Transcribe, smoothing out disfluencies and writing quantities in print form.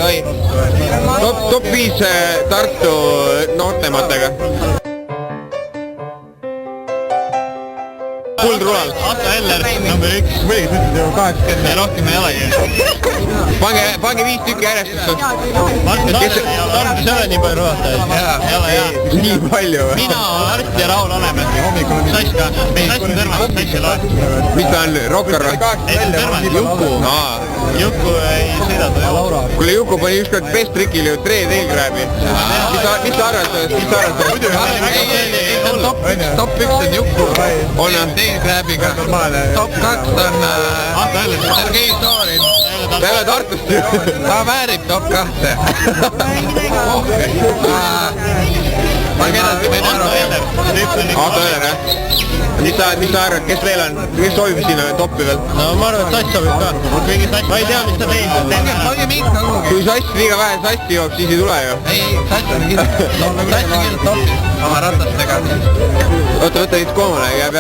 Toi. Top 5 Tartu noortematega. Kuldrulal. Atta Eller, number 1. Võigi tütid juba 80 ja rohkem ei olegi. Pange 5 tükki järjestust. Martin Tartus ei ole nii palju rulatajaid. Ei ole. Nii palju või? Mina, Art ja Raul Anemägi. Sass ka. Sass on Tõrvas, Sass ei loe. Mis ta on, rocker või? Ei, see on Tõrvas. Juku. Juku ei sõida ta Laura. Kuule, Juku pani ükskord best trikil ju treeteelgrääbi. Mis sa arvad sellest? Top 1 on Juku. On jah? Teelgrääbiga. Top 2 on Sergei Sorin. Peale Tartust ju. Ta väärib top 2. Ma kenasti võin aru. Ato Eller, jah? Mis sa arvad, kes veel on? Kes sobib sinna toppi veel? No ma arvan, et Sass sobib ka. Ma ei tea, mis ta teinud. Pange mind ka kuhugi. Kui Sass liiga vähe sassi joob, siis ei tule ju. Ei, Sass on kindlasti topis oma ratastega. Võta veits koomale, jää peale.